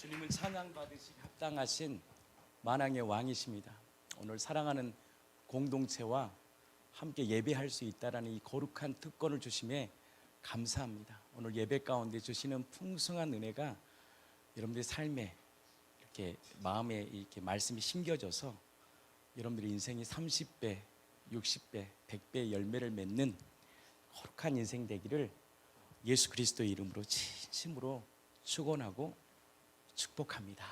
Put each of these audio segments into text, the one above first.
주님을 찬양받으시기 합당하신 만왕의 왕이십니다. 오늘 사랑하는 공동체와 함께 예배할 수 있다라는 이 거룩한 특권을 주심에 감사합니다. 오늘 예배 가운데 주시는 풍성한 은혜가 여러분들의 삶에 이렇게 마음에 이렇게 말씀이 심겨져서 여러분들의 인생이 30배, 60배, 100배의 열매를 맺는 거룩한 인생 되기를 예수 그리스도의 이름으로 진심으로 축원하고 축복합니다.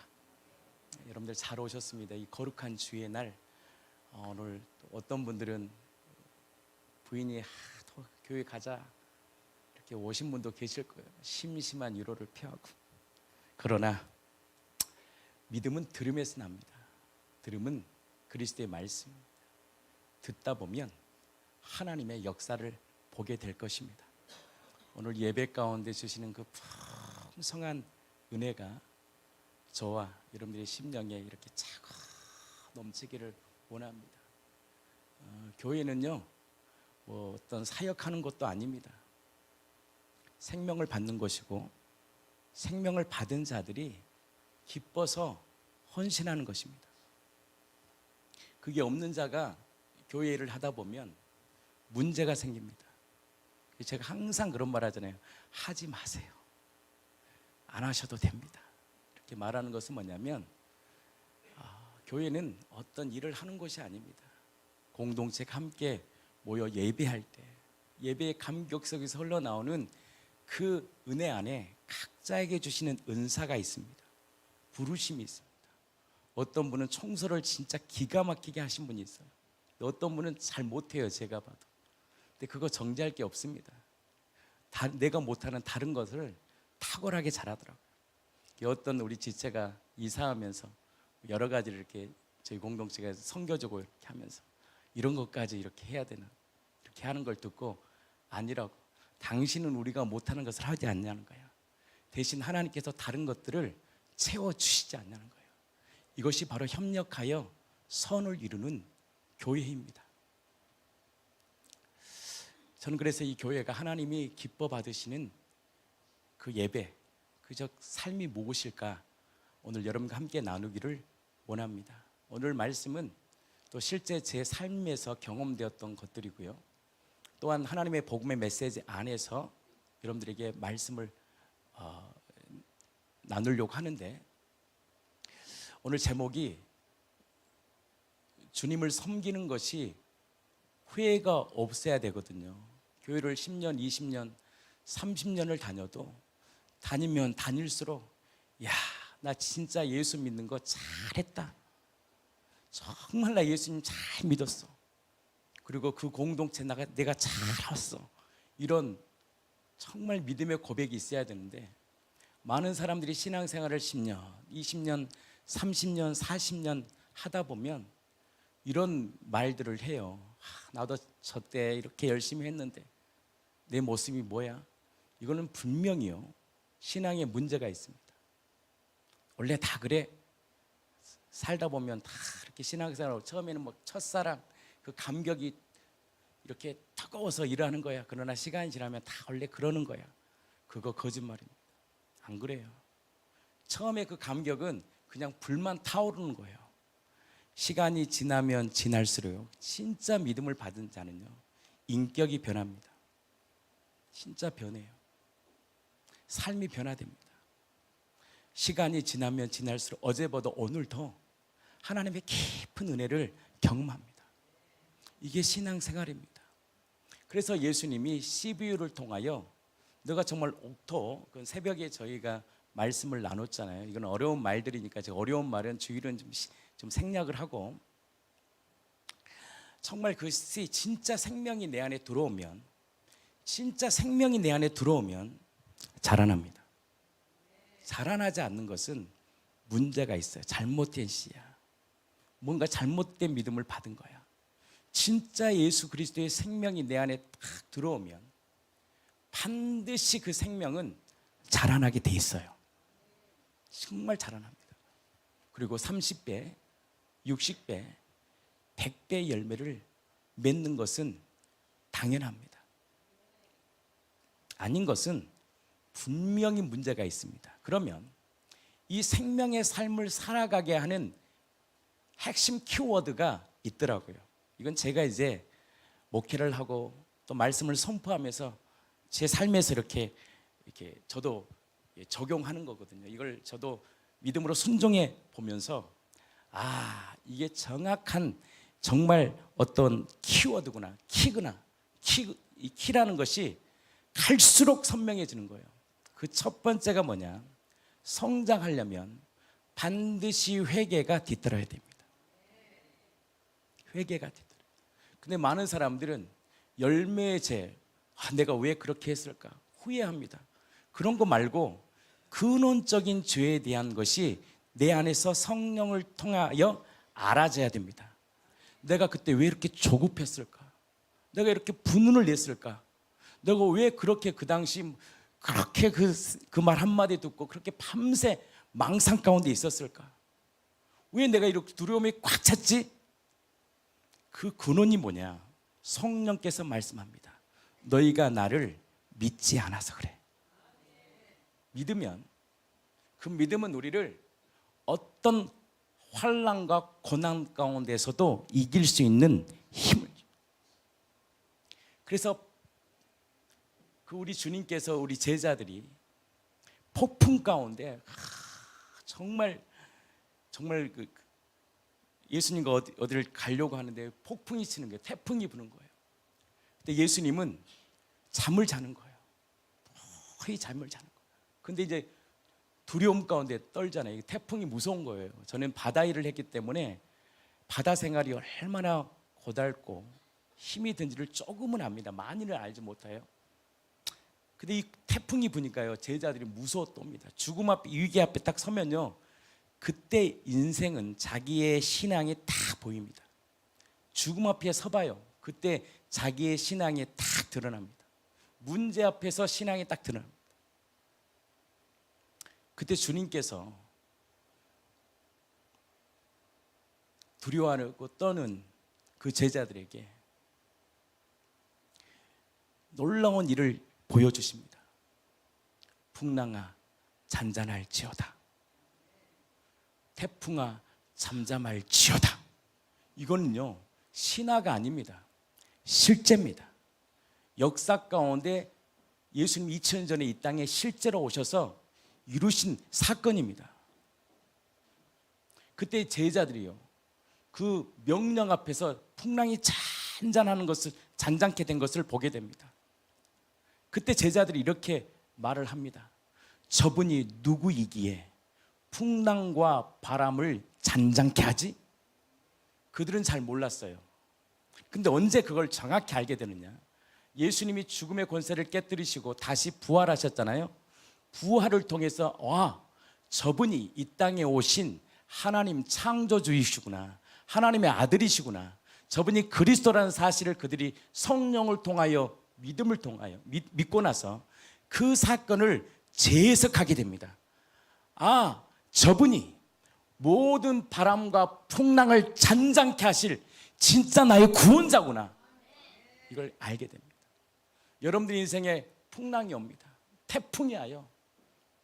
여러분들 잘 오셨습니다. 이 거룩한 주의 날 오늘 어떤 분들은 부인이 교회 가자 이렇게 오신 분도 계실 거예요. 심심한 위로를 표하고. 그러나 믿음은 들음에서 납니다. 들음은 그리스도의 말씀입니다. 듣다 보면 하나님의 역사를 보게 될 것입니다. 오늘 예배 가운데 주시는 그 풍성한 은혜가 저와 여러분들의 심령에 이렇게 차고 넘치기를 원합니다. 교회는요, 뭐 어떤 사역하는 것도 아닙니다. 생명을 받는 것이고 생명을 받은 자들이 기뻐서 헌신하는 것입니다. 그게 없는 자가 교회 일을 하다 보면 문제가 생깁니다. 제가 항상 그런 말 하잖아요. 하지 마세요. 안 하셔도 됩니다. 이렇게 말하는 것은 뭐냐면 교회는 어떤 일을 하는 것이 아닙니다. 공동체가 함께 모여 예배할 때 예배의 감격 속에서 흘러나오는 그 은혜 안에 각자에게 주시는 은사가 있습니다. 부르심이 있습니다. 어떤 분은 청소를 진짜 기가 막히게 하신 분이 있어요. 어떤 분은 잘 못해요. 제가 봐도. 근데 그거 정죄할 게 없습니다. 내가 못하는 다른 것을 탁월하게 잘하더라고요. 어떤 우리 지체가 이사하면서 여러 가지를 이렇게 저희 공동체가 섬겨주고 이렇게 하면서 이런 것까지 이렇게 해야 되나 이렇게 하는 걸 듣고 아니라고. 당신은 우리가 못하는 것을 하지 않냐는 거예요. 대신 하나님께서 다른 것들을 채워주시지 않냐는 거예요. 이것이 바로 협력하여 선을 이루는 교회입니다. 저는 그래서 이 교회가 하나님이 기뻐 받으시는 그 예배, 그저 삶이 무엇일까 오늘 여러분과 함께 나누기를 원합니다. 오늘 말씀은 또 실제 제 삶에서 경험되었던 것들이고요. 또한 하나님의 복음의 메시지 안에서 여러분들에게 말씀을 나누려고 하는데 오늘 제목이 주님을 섬기는 것이 후회가 없어야 되거든요. 교회를 10년, 20년, 30년을 다녀도 다니면 다닐수록 야, 나 진짜 예수 믿는 거 잘했다. 정말 나 예수님 잘 믿었어. 그리고 그 공동체 내가 잘 왔어. 이런 정말 믿음의 고백이 있어야 되는데 많은 사람들이 신앙생활을 10년, 20년, 30년, 40년 하다 보면 이런 말들을 해요. 나도 저때 이렇게 열심히 했는데 내 모습이 뭐야? 이거는 분명히요 신앙에 문제가 있습니다. 원래 다 그래. 살다 보면 다 이렇게 신앙생활하고 처음에는 뭐 첫사랑 그 감격이 이렇게 뜨거워서 일하는 거야. 그러나 시간이 지나면 다 원래 그러는 거야. 그거 거짓말입니다. 안 그래요. 처음에 그 감격은 그냥 불만 타오르는 거예요. 시간이 지나면 지날수록 진짜 믿음을 받은 자는요 인격이 변합니다. 진짜 변해요. 삶이 변화됩니다. 시간이 지나면 지날수록 어제보다 오늘 더 하나님의 깊은 은혜를 경험합니다. 이게 신앙생활입니다. 그래서 예수님이 CBU를 통하여 너가 정말 옥토 새벽에 저희가 말씀을 나눴잖아요. 이건 어려운 말들이니까 제가 어려운 말은 주일은 좀 생략을 하고 정말 그 진짜 생명이 내 안에 들어오면 진짜 생명이 내 안에 들어오면 자라납니다. 자라나지 않는 것은 문제가 있어요. 잘못된 씨야. 뭔가 잘못된 믿음을 받은 거야. 진짜 예수 그리스도의 생명이 내 안에 딱 들어오면 반드시 그 생명은 자라나게 돼 있어요. 정말 자라납니다. 그리고 30배, 60배, 100배의 열매를 맺는 것은 당연합니다. 아닌 것은 분명히 문제가 있습니다. 그러면 이 생명의 삶을 살아가게 하는 핵심 키워드가 있더라고요. 이건 제가 이제 목회를 하고 또 말씀을 선포하면서 제 삶에서 이렇게 저도 적용하는 거거든요. 이걸 저도 믿음으로 순종해 보면서 이게 정확한 정말 어떤 키워드구나, 이 키라는 것이 갈수록 선명해지는 거예요. 그 첫 번째가 뭐냐? 성장하려면 반드시 회개가 뒤따라야 됩니다. 회개가 뒤따라. 근데 많은 사람들은 열매의 죄, 내가 왜 그렇게 했을까? 후회합니다. 그런 거 말고 근원적인 죄에 대한 것이 내 안에서 성령을 통하여 알아져야 됩니다. 내가 그때 왜 이렇게 조급했을까? 내가 이렇게 분노를 냈을까? 내가 왜 그렇게 그 당시 그렇게 그 말 한마디 듣고 그렇게 밤새 망상 가운데 있었을까? 왜 내가 이렇게 두려움이 꽉 찼지? 그 근원이 뭐냐? 성령께서 말씀합니다. 너희가 나를 믿지 않아서 그래. 믿으면, 그 믿음은 우리를 어떤 환난과 고난 가운데서도 이길 수 있는 힘을. 그래서 그 우리 주님께서 우리 제자들이 폭풍 가운데 정말 그 예수님과 어디를 가려고 하는데 폭풍이 치는 거예요. 태풍이 부는 거예요. 근데 예수님은 잠을 자는 거예요. 거의 잠을 자는 거예요. 근데 이제 두려움 가운데 떨잖아요. 태풍이 무서운 거예요. 저는 바다 일을 했기 때문에 바다 생활이 얼마나 고달고 힘이 든지를 조금은 압니다. 많이는 알지 못해요. 근데 이 태풍이 부니까요, 제자들이 무서웠답니다. 죽음 앞에, 위기 앞에 딱 서면요, 그때 인생은 자기의 신앙이 딱 보입니다. 죽음 앞에 서봐요. 그때 자기의 신앙이 딱 드러납니다. 문제 앞에서 신앙이 딱 드러납니다. 그때 주님께서 두려워하고 떠는 그 제자들에게 놀라운 일을 보여주십니다. 풍랑아 잔잔할지어다. 태풍아 잠잠할지어다. 이거는요, 신화가 아닙니다. 실제입니다. 역사 가운데 예수님 2000년 전에 이 땅에 실제로 오셔서 이루신 사건입니다. 그때 제자들이요, 그 명령 앞에서 풍랑이 잔잔하는 것을, 잔잔케 된 것을 보게 됩니다. 그때 제자들이 이렇게 말을 합니다. 저분이 누구이기에 풍랑과 바람을 잔잔케 하지? 그들은 잘 몰랐어요. 근데 언제 그걸 정확히 알게 되느냐? 예수님이 죽음의 권세를 깨뜨리시고 다시 부활하셨잖아요. 부활을 통해서 저분이 이 땅에 오신 하나님 창조주이시구나, 하나님의 아들이시구나, 저분이 그리스도라는 사실을 그들이 성령을 통하여, 믿음을 통하여 믿고 나서 그 사건을 재해석하게 됩니다. 저분이 모든 바람과 풍랑을 잔잔케 하실 진짜 나의 구원자구나, 이걸 알게 됩니다. 여러분들 인생에 풍랑이 옵니다. 태풍이 와요.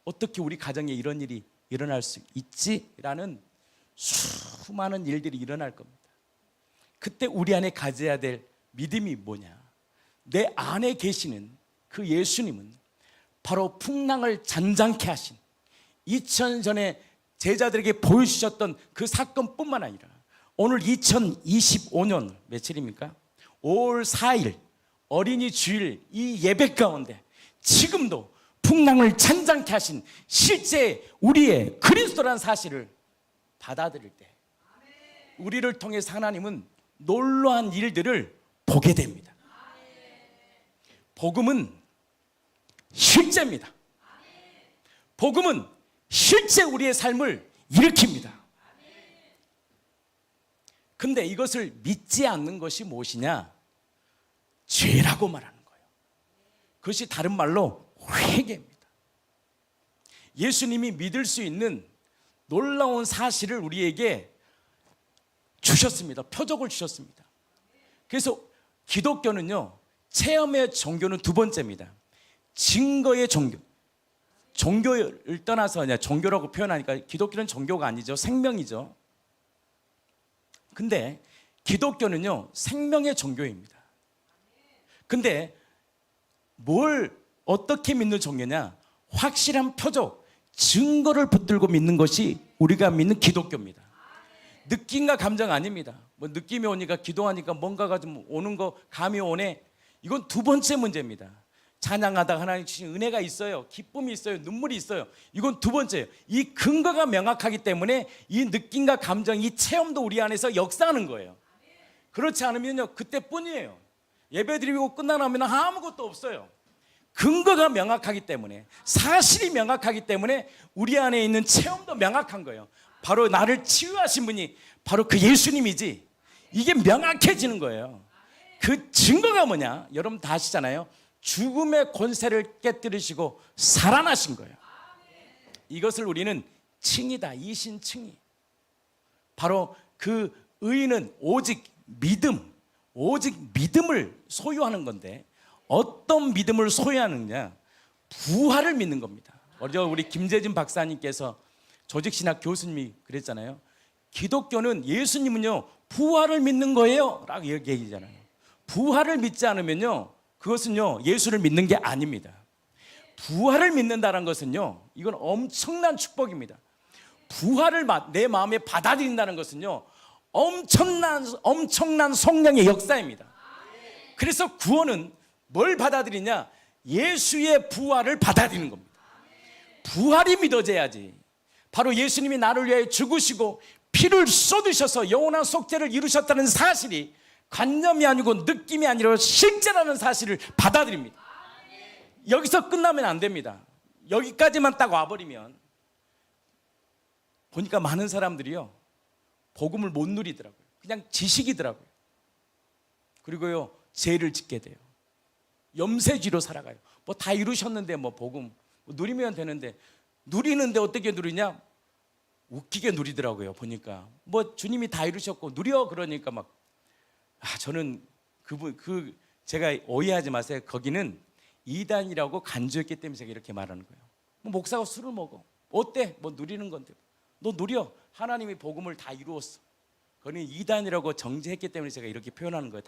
어떻게 우리 가정에 이런 일이 일어날 수 있지라는 수많은 일들이 일어날 겁니다. 그때 우리 안에 가져야 될 믿음이 뭐냐? 내 안에 계시는 그 예수님은 바로 풍랑을 잔잔케 하신 2000년 전에 제자들에게 보여주셨던 그 사건뿐만 아니라 오늘 2025년 며칠입니까? 5월 4일 어린이 주일 이 예배 가운데 지금도 풍랑을 잔잔케 하신 실제 우리의 그리스도라는 사실을 받아들일 때 우리를 통해서 하나님은 놀라운 일들을 보게 됩니다. 복음은 실제입니다. 복음은 실제 우리의 삶을 일으킵니다. 근데 이것을 믿지 않는 것이 무엇이냐? 죄라고 말하는 거예요. 그것이 다른 말로 회개입니다. 예수님이 믿을 수 있는 놀라운 사실을 우리에게 주셨습니다. 표적을 주셨습니다. 그래서 기독교는요, 체험의 종교는 두 번째입니다. 증거의 종교. 종교를 떠나서 그냥 종교라고 표현하니까 기독교는 종교가 아니죠. 생명이죠. 근데 기독교는요, 생명의 종교입니다. 근데 뭘 어떻게 믿는 종교냐? 확실한 표적, 증거를 붙들고 믿는 것이 우리가 믿는 기독교입니다. 느낌과 감정 아닙니다. 뭐 느낌이 오니까 기도하니까 뭔가가 좀 오는 거, 감이 오네. 이건 두 번째 문제입니다. 찬양하다가 하나님 주신 은혜가 있어요. 기쁨이 있어요. 눈물이 있어요. 이건 두 번째예요. 이 근거가 명확하기 때문에 이 느낌과 감정, 이 체험도 우리 안에서 역사하는 거예요. 그렇지 않으면요, 그때뿐이에요. 예배 드리고 끝나면 아무것도 없어요. 근거가 명확하기 때문에, 사실이 명확하기 때문에 우리 안에 있는 체험도 명확한 거예요. 바로 나를 치유하신 분이 바로 그 예수님이지. 이게 명확해지는 거예요. 그 증거가 뭐냐? 여러분 다 아시잖아요. 죽음의 권세를 깨뜨리시고 살아나신 거예요. 이것을 우리는 칭이다. 이신칭이. 바로 그 의인은 오직 믿음을 소유하는 건데, 어떤 믿음을 소유하느냐? 부활을 믿는 겁니다. 어제 우리 김재진 박사님께서 조직신학 교수님이 그랬잖아요. 기독교는, 예수님은요, 부활을 믿는 거예요 라고 얘기하잖아요. 부활을 믿지 않으면요, 그것은요, 예수를 믿는 게 아닙니다. 부활을 믿는다는 것은요, 이건 엄청난 축복입니다. 부활을 내 마음에 받아들인다는 것은요, 엄청난 성령의 역사입니다. 그래서 구원은 뭘 받아들이냐? 예수의 부활을 받아들이는 겁니다. 부활이 믿어져야지. 바로 예수님이 나를 위해 죽으시고 피를 쏟으셔서 영원한 속죄를 이루셨다는 사실이 관념이 아니고 느낌이 아니라 실제라는 사실을 받아들입니다. 여기서 끝나면 안 됩니다. 여기까지만 딱 와버리면, 보니까 많은 사람들이요, 복음을 못 누리더라고요. 그냥 지식이더라고요. 그리고요, 죄를 짓게 돼요. 염세쥐로 살아가요. 뭐 다 이루셨는데 뭐 복음 누리면 되는데, 누리는데 어떻게 누리냐? 웃기게 누리더라고요. 보니까 뭐 주님이 다 이루셨고 누려, 그러니까 막, 저는 제가 오해하지 마세요. 거기는 이단이라고 간주했기 때문에 제가 이렇게 말하는 거예요. 뭐 목사가 술을 먹어, 어때? 뭐 누리는 건데. 너 누려. 하나님이 복음을 다 이루었어. 그거는 이단이라고 정죄했기 때문에 제가 이렇게 표현하는 거예요.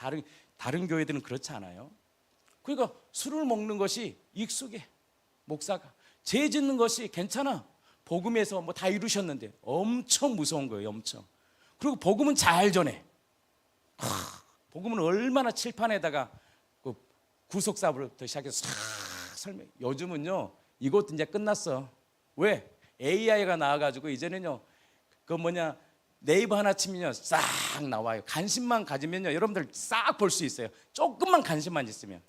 다른 교회들은 그렇지 않아요. 그러니까 술을 먹는 것이 익숙해. 목사가 죄 짓는 것이 괜찮아. 복음에서 뭐 다 이루셨는데. 엄청 무서운 거예요. 엄청. 그리고 복음은 잘 전해. 복음은 얼마나 칠판에다가 그 구속사부터 시작해서 싹 설명. 요즘은요, 이것도 이제 끝났어. 왜? AI가 나와가지고 이제는요, 네이버 하나 치면요, 싹 나와요. 관심만 가지면요, 여러분들 싹 볼 수 있어요. 조금만 관심만 있으면.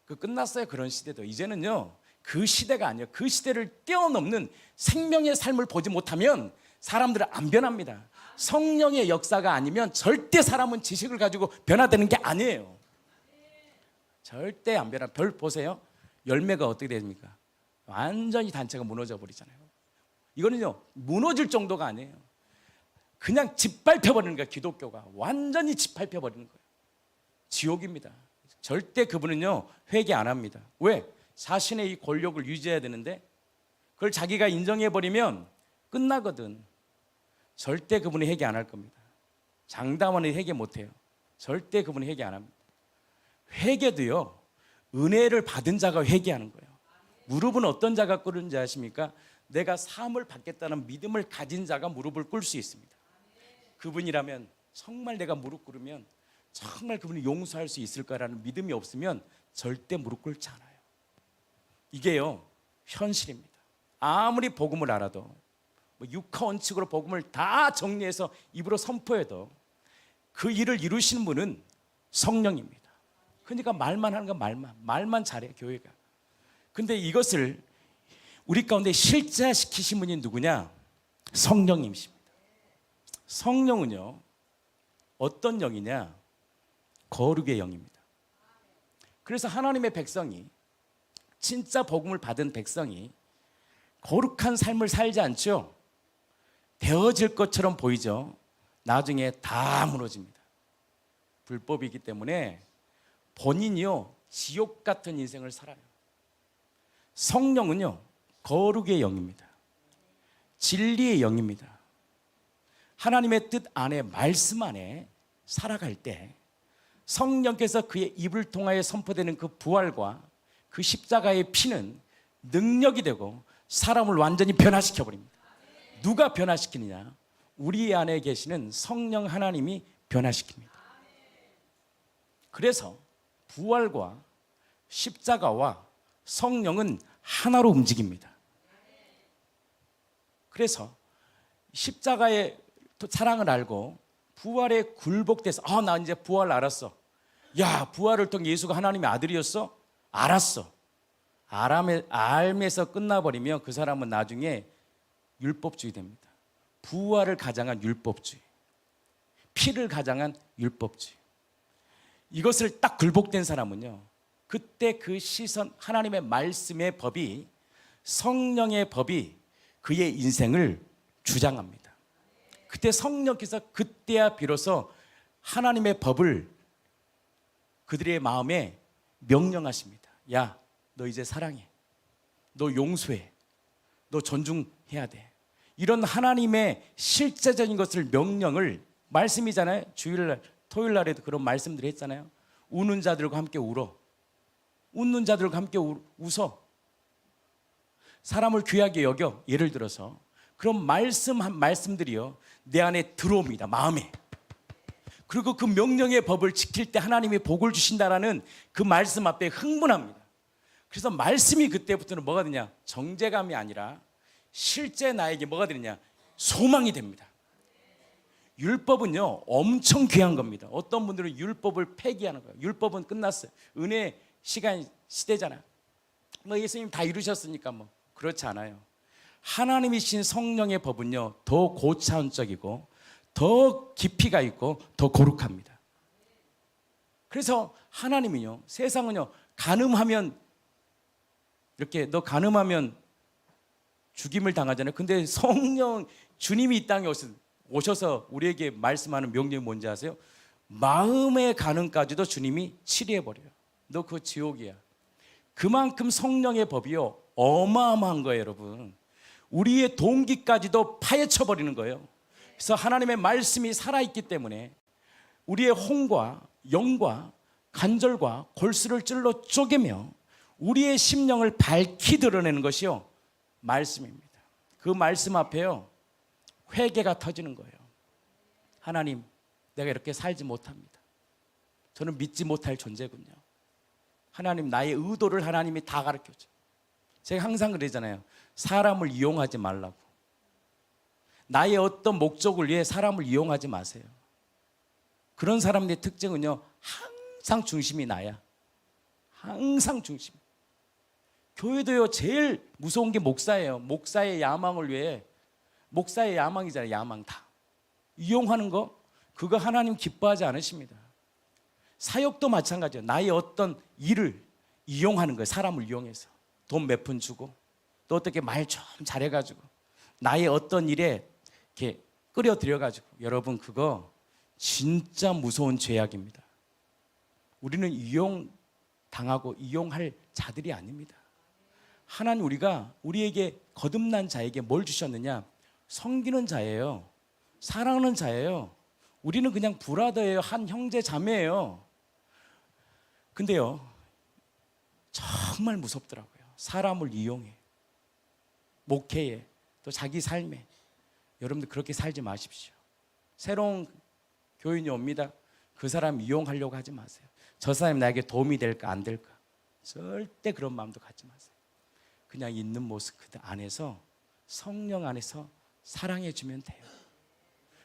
끝났어요. 그런 시대도. 이제는요, 그 시대가 아니에요. 그 시대를 뛰어넘는 생명의 삶을 보지 못하면 사람들은 안 변합니다. 성령의 역사가 아니면 절대 사람은 지식을 가지고 변화되는 게 아니에요. 절대 안 변화. 별 보세요. 열매가 어떻게 됩니까? 완전히 단체가 무너져 버리잖아요. 이거는요, 무너질 정도가 아니에요. 그냥 짓밟혀버리는 거예요. 기독교가 완전히 짓밟혀버리는 거예요. 지옥입니다. 절대 그분은요, 회개 안 합니다. 왜? 자신의 이 권력을 유지해야 되는데 그걸 자기가 인정해버리면 끝나거든. 절대 그분이 회개 안 할 겁니다. 장담하는 회개 못해요. 절대 그분이 회개 안 합니다. 회개도요, 은혜를 받은 자가 회개하는 거예요. 무릎은 어떤 자가 꿇는지 아십니까? 내가 사함을 받겠다는 믿음을 가진 자가 무릎을 꿇을 수 있습니다. 그분이라면 정말 내가 무릎 꿇으면 정말 그분이 용서할 수 있을 거라는 믿음이 없으면 절대 무릎 꿇지 않아요. 이게요, 현실입니다. 아무리 복음을 알아도, 육하 원칙으로 복음을 다 정리해서 입으로 선포해도 그 일을 이루시는 분은 성령입니다. 그러니까 말만 하는 건 말만 잘해, 교회가. 근데 이것을 우리 가운데 실제화시키신 분이 누구냐? 성령님이십니다. 성령은요, 어떤 영이냐? 거룩의 영입니다. 그래서 하나님의 백성이, 진짜 복음을 받은 백성이 거룩한 삶을 살지 않죠? 되어질 것처럼 보이죠? 나중에 다 무너집니다. 불법이기 때문에 본인이요, 지옥 같은 인생을 살아요. 성령은요, 거룩의 영입니다. 진리의 영입니다. 하나님의 뜻 안에, 말씀 안에 살아갈 때 성령께서 그의 입을 통하여 선포되는 그 부활과 그 십자가의 피는 능력이 되고 사람을 완전히 변화시켜 버립니다. 누가 변화시키느냐? 우리 안에 계시는 성령 하나님이 변화시킵니다. 그래서 부활과 십자가와 성령은 하나로 움직입니다. 그래서 십자가의 사랑을 알고 부활에 굴복돼서 나 이제 부활 알았어. 야, 부활을 통해 예수가 하나님의 아들이었어? 알았어. 알면서 끝나버리면 그 사람은 나중에 율법주의 됩니다. 부활을 가장한 율법주의, 피를 가장한 율법주의. 이것을 딱 굴복된 사람은요, 그때 그 시선, 하나님의 말씀의 법이, 성령의 법이 그의 인생을 주장합니다. 그때 성령께서 그때야 비로소 하나님의 법을 그들의 마음에 명령하십니다. 야, 너 이제 사랑해. 너 용서해. 너 존중해야 돼. 이런 하나님의 실제적인 것을 명령을, 말씀이잖아요. 주일날, 토요일날에도 그런 말씀들 했잖아요. 우는 자들과 함께 울어. 웃는 자들과 함께 웃어. 사람을 귀하게 여겨. 예를 들어서 그런 말씀들이요, 내 안에 들어옵니다. 마음에. 그리고 그 명령의 법을 지킬 때 하나님이 복을 주신다라는 그 말씀 앞에 흥분합니다. 그래서 말씀이 그때부터는 뭐가 되냐? 정죄감이 아니라 실제 나에게 뭐가 되느냐? 소망이 됩니다. 율법은요, 엄청 귀한 겁니다. 어떤 분들은 율법을 폐기하는 거예요. 율법은 끝났어요. 은혜 시대잖아요. 예수님 다 이루셨으니까 그렇지 않아요. 하나님이신 성령의 법은요, 더 고차원적이고 더 깊이가 있고 더 거룩합니다. 그래서 하나님은요, 세상은요, 간음하면 이렇게, 너 간음하면 죽임을 당하잖아요. 근데 성령, 주님이 이 땅에 오셔서 우리에게 말씀하는 명령이 뭔지 아세요? 마음의 간음까지도 주님이 치리해버려요. 너 그거 지옥이야. 그만큼 성령의 법이요, 어마어마한 거예요, 여러분. 우리의 동기까지도 파헤쳐버리는 거예요. 그래서 하나님의 말씀이 살아있기 때문에 우리의 혼과 영과 관절과 골수를 찔러 쪼개며 우리의 심령을 밝히 드러내는 것이요, 말씀입니다. 그 말씀 앞에요, 회개가 터지는 거예요. 하나님, 내가 이렇게 살지 못합니다. 저는 믿지 못할 존재군요. 하나님, 나의 의도를 하나님이 다 가르쳐줘. 제가 항상 그러잖아요. 사람을 이용하지 말라고. 나의 어떤 목적을 위해 사람을 이용하지 마세요. 그런 사람들의 특징은요, 항상 중심이 나야. 항상 중심. 교회도요, 제일 무서운 게 목사예요. 목사의 야망을 위해, 목사의 야망이잖아요. 야망 다 이용하는 거, 그거 하나님 기뻐하지 않으십니다. 사역도 마찬가지예요. 나의 어떤 일을 이용하는 거예요. 사람을 이용해서 돈 몇 푼 주고, 또 어떻게 말 좀 잘해가지고 나의 어떤 일에 이렇게 끌어들여가지고, 여러분 그거 진짜 무서운 죄악입니다. 우리는 이용당하고 이용할 자들이 아닙니다. 하나님, 우리에게 거듭난 자에게 뭘 주셨느냐? 섬기는 자예요. 사랑하는 자예요. 우리는 그냥 브라더예요. 한 형제 자매예요. 근데요, 정말 무섭더라고요. 사람을 이용해, 목회에, 또 자기 삶에. 여러분들 그렇게 살지 마십시오. 새로운 교인이 옵니다. 그 사람 이용하려고 하지 마세요. 저 사람이 나에게 도움이 될까 안 될까, 절대 그런 마음도 갖지 마세요. 그냥 있는 모습 그 안에서, 성령 안에서 사랑해 주면 돼요.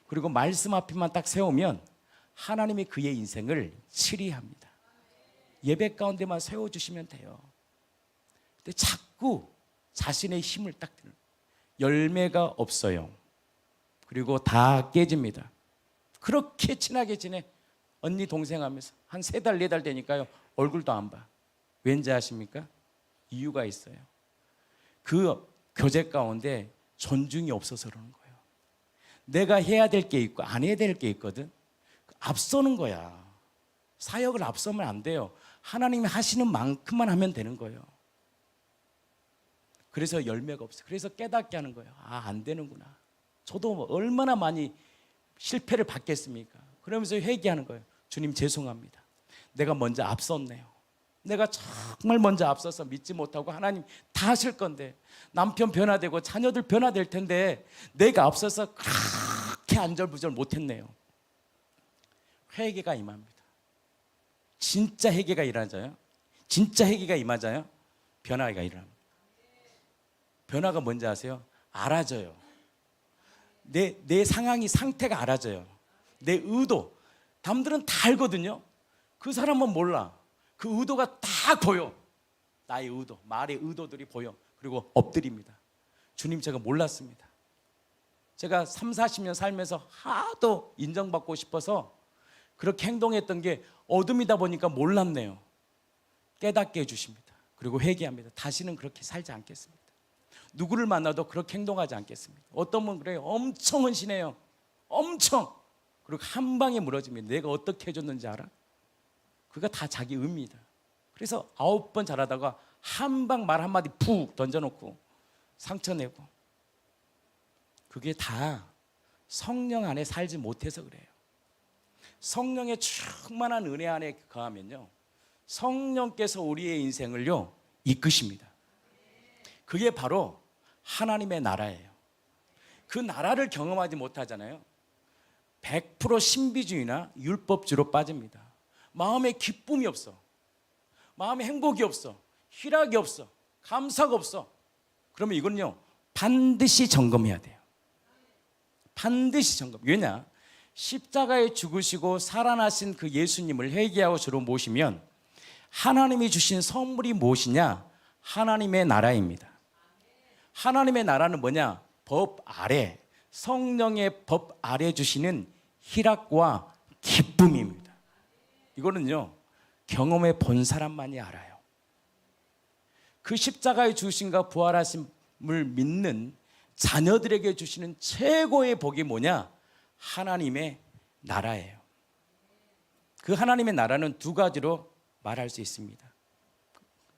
그리고 말씀 앞에만 딱 세우면 하나님이 그의 인생을 치리합니다. 예배 가운데만 세워주시면 돼요. 근데 자꾸 자신의 힘을 딱 드는, 열매가 없어요. 그리고 다 깨집니다. 그렇게 친하게 지내. 언니 동생 하면서 한 3달 4달 되니까요, 얼굴도 안 봐. 왠지 아십니까? 이유가 있어요. 그 교제 가운데 존중이 없어서 그러는 거예요. 내가 해야 될 게 있고 안 해야 될 게 있거든. 앞서는 거야. 사역을 앞서면 안 돼요. 하나님이 하시는 만큼만 하면 되는 거예요. 그래서 열매가 없어요. 그래서 깨닫게 하는 거예요. 아, 안 되는구나. 저도 얼마나 많이 실패를 받겠습니까? 그러면서 회개하는 거예요. 주님 죄송합니다. 내가 먼저 앞섰네요. 내가 정말 먼저 앞서서 믿지 못하고 하나님 다 하실 건데, 남편 변화되고 자녀들 변화될 텐데 내가 앞서서 그렇게 안절부절 못했네요. 회개가 임합니다. 진짜 회개가 일어나요. 진짜 회개가 임하자요. 변화가 일어납니다. 변화가 뭔지 아세요? 알아져요. 내 상황이 상태가 알아져요. 내 의도. 남들은 다 알거든요. 그 사람은 몰라. 그 의도가 딱 보여. 나의 의도, 말의 의도들이 보여. 그리고 엎드립니다. 주님, 제가 몰랐습니다. 제가 3, 40년 살면서 하도 인정받고 싶어서 그렇게 행동했던 게 어둠이다 보니까 몰랐네요. 깨닫게 해주십니다. 그리고 회개합니다. 다시는 그렇게 살지 않겠습니다. 누구를 만나도 그렇게 행동하지 않겠습니다. 어떤 분 그래요. 엄청 헌신해요. 엄청. 그리고 한 방에 무너집니다. 내가 어떻게 해줬는지 알아? 그가 다 자기 의미다. 그래서 9번 잘하다가 한 방 말 한마디 푹 던져놓고 상처내고, 그게 다 성령 안에 살지 못해서 그래요. 성령의 충만한 은혜 안에 거하면요, 성령께서 우리의 인생을요 이끄십니다. 그게 바로 하나님의 나라예요. 그 나라를 경험하지 못하잖아요. 100% 신비주의나 율법주로 빠집니다. 마음에 기쁨이 없어. 마음에 행복이 없어. 희락이 없어. 감사가 없어. 그러면 이건요 반드시 점검해야 돼요. 반드시 점검. 왜냐? 십자가에 죽으시고 살아나신 그 예수님을 회개하고 주로 모시면 하나님이 주신 선물이 무엇이냐? 하나님의 나라입니다. 하나님의 나라는 뭐냐? 법 아래, 성령의 법 아래 주시는 희락과 기쁨입니다. 이거는요 경험해 본 사람만이 알아요. 그 십자가의 주신과 부활하심을 믿는 자녀들에게 주시는 최고의 복이 뭐냐? 하나님의 나라예요. 그 하나님의 나라는 두 가지로 말할 수 있습니다.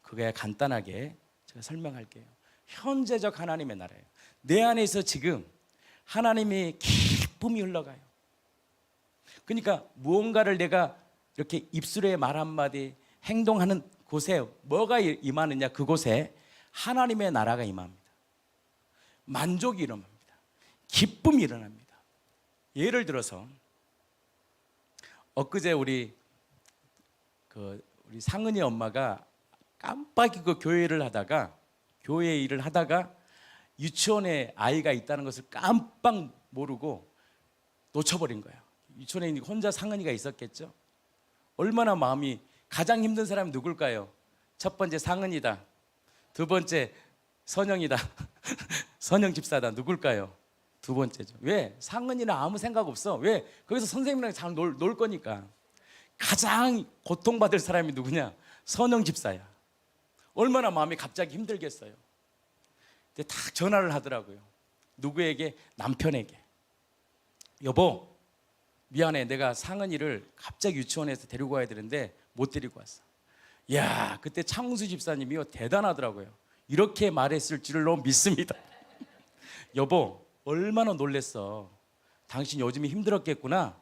그게 간단하게 제가 설명할게요. 현재적 하나님의 나라예요. 내 안에서 지금 하나님의 기쁨이 흘러가요. 그러니까 무언가를 내가 이렇게 입술에 말 한마디 행동하는 곳에 뭐가 임하느냐? 그곳에 하나님의 나라가 임합니다. 만족이 일어납니다. 기쁨이 일어납니다. 예를 들어서 엊그제 우리 상은이 엄마가 깜빡 잊고 교회 일을 하다가 유치원에 아이가 있다는 것을 깜빡 모르고 놓쳐버린 거예요. 유치원에 혼자 상은이가 있었겠죠. 얼마나 마음이, 가장 힘든 사람이 누굴까요? 첫 번째 상은이다. 두 번째 선영이다. 선영 집사다. 누굴까요? 두 번째죠. 왜? 상은이는 아무 생각 없어. 왜? 거기서 선생님이랑 잘 놀 거니까. 가장 고통받을 사람이 누구냐? 선영 집사야. 얼마나 마음이 갑자기 힘들겠어요. 근데 딱 전화를 하더라고요. 누구에게? 남편에게. 여보, 미안해. 내가 상은이를 갑자기 유치원에서 데리고 와야 되는데 못 데리고 왔어. 이야, 그때 창수 집사님이요 대단하더라고요. 이렇게 말했을 줄을 너무 믿습니다. 여보, 얼마나 놀랬어. 당신 요즘에 힘들었겠구나.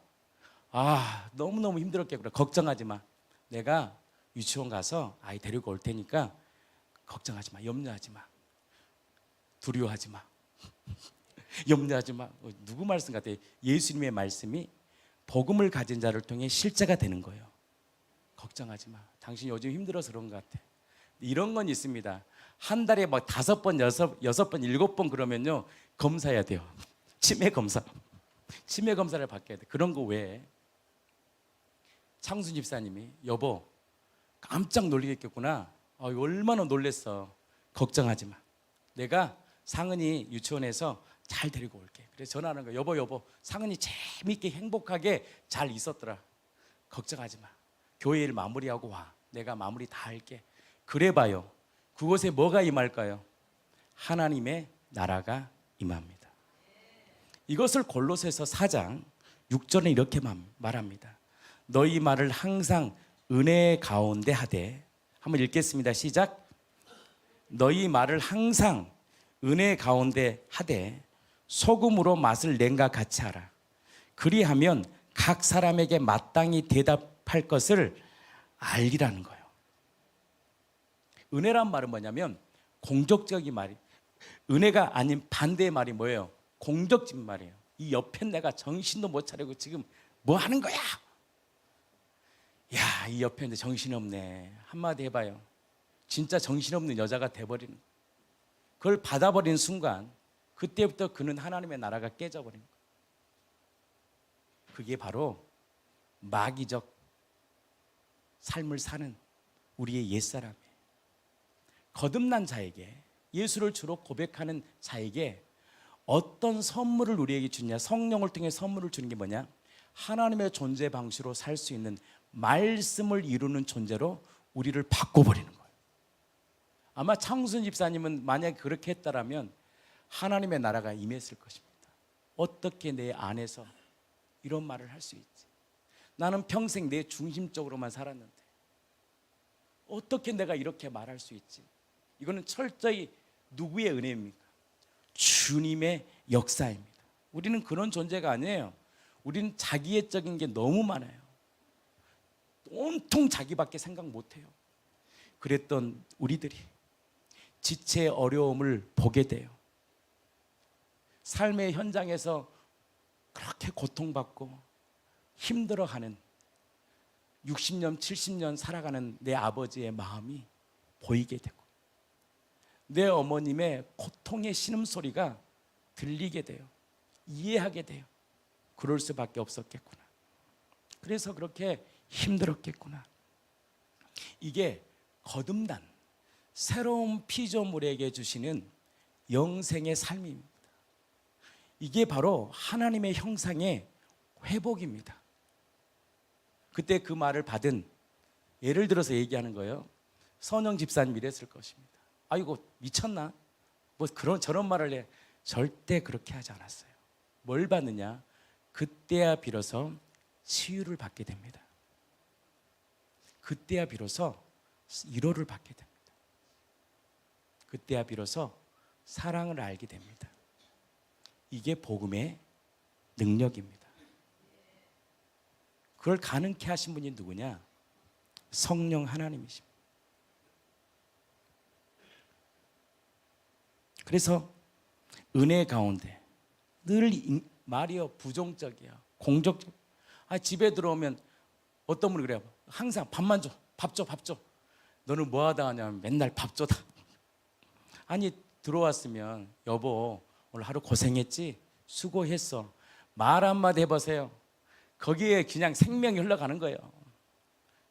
아, 너무너무 힘들었겠구나. 걱정하지 마. 내가 유치원 가서 아이 데리고 올 테니까 걱정하지 마. 염려하지 마. 두려워하지 마. 염려하지 마. 누구 말씀 같아요? 예수님의 말씀이 복음을 가진 자를 통해 실제가 되는 거예요. 걱정하지 마. 당신 요즘 힘들어서 그런 것 같아. 이런 건 있습니다. 한 달에 막 5번, 6번, 7번 그러면요 검사해야 돼요. 치매 검사. 치매 검사를 받게 돼. 그런 거 외에 창순 집사님이 여보 깜짝 놀리겠구나. 얼마나 놀랬어. 걱정하지 마. 내가 상은이 유치원에서 잘 데리고 올게. 그래서 전화하는 거야. 여보 상은이 재밌게 행복하게 잘 있었더라. 걱정하지 마. 교회 일 마무리하고 와. 내가 마무리 다 할게. 그래 봐요. 그곳에 뭐가 임할까요? 하나님의 나라가 임합니다. 이것을 골로새서 4장 6절에 이렇게 말합니다. 너희 말을 항상 은혜 가운데 하되, 한번 읽겠습니다. 시작. 너희 말을 항상 은혜 가운데 하되 소금으로 맛을 낸과 같이 하라. 그리하면 각 사람에게 마땅히 대답할 것을 알리라는 거예요. 은혜란 말은 뭐냐면 공적적인 말이, 은혜가 아닌 반대의 말이 뭐예요? 공적인 말이에요. 이 옆에 내가 정신도 못 차리고 지금 뭐 하는 거야? 야, 이 옆에 있는데 정신없네. 한마디 해봐요. 진짜 정신없는 여자가 돼버리는 거예요. 그걸 받아버리는 순간 그때부터 그는 하나님의 나라가 깨져버린 거예요. 그게 바로 마귀적 삶을 사는 우리의 옛사람이에요. 거듭난 자에게, 예수를 주로 고백하는 자에게 어떤 선물을 우리에게 주냐? 성령을 통해 선물을 주는 게 뭐냐? 하나님의 존재 방식으로 살 수 있는 말씀을 이루는 존재로 우리를 바꿔버리는 거예요. 아마 창순 집사님은 만약에 그렇게 했다라면 하나님의 나라가 임했을 것입니다. 어떻게 내 안에서 이런 말을 할 수 있지? 나는 평생 내 중심적으로만 살았는데 어떻게 내가 이렇게 말할 수 있지? 이거는 철저히 누구의 은혜입니까? 주님의 역사입니다. 우리는 그런 존재가 아니에요. 우리는 자기애적인 게 너무 많아요. 온통 자기밖에 생각 못해요. 그랬던 우리들이 지체의 어려움을 보게 돼요. 삶의 현장에서 그렇게 고통받고 힘들어하는 60년, 70년 살아가는 내 아버지의 마음이 보이게 되고 내 어머님의 고통의 신음소리가 들리게 돼요. 이해하게 돼요. 그럴 수밖에 없었겠구나. 그래서 그렇게 힘들었겠구나. 이게 거듭난 새로운 피조물에게 주시는 영생의 삶입니다. 이게 바로 하나님의 형상의 회복입니다. 그때 그 말을 받은, 예를 들어서 얘기하는 거예요. 선영 집사님이 이랬을 것입니다. 아이고 미쳤나? 뭐 저런 말을 해. 절대 그렇게 하지 않았어요. 뭘 받느냐? 그때야 비로소 치유를 받게 됩니다. 그때야 비로소 위로를 받게 됩니다. 그때야 비로소 사랑을 알게 됩니다. 이게 복음의 능력입니다. 그걸 가능케 하신 분이 누구냐? 성령 하나님이십니다. 그래서 은혜 가운데 늘 말이요 부정적이야, 공적적. 집에 들어오면 어떤 분이 그래요. 항상 밥만 줘, 밥 줘, 밥 줘. 너는 뭐 하다 하냐면 맨날 밥 줘다. 아니 들어왔으면 여보 오늘 하루 고생했지? 수고했어. 말 한마디 해보세요. 거기에 그냥 생명이 흘러가는 거예요.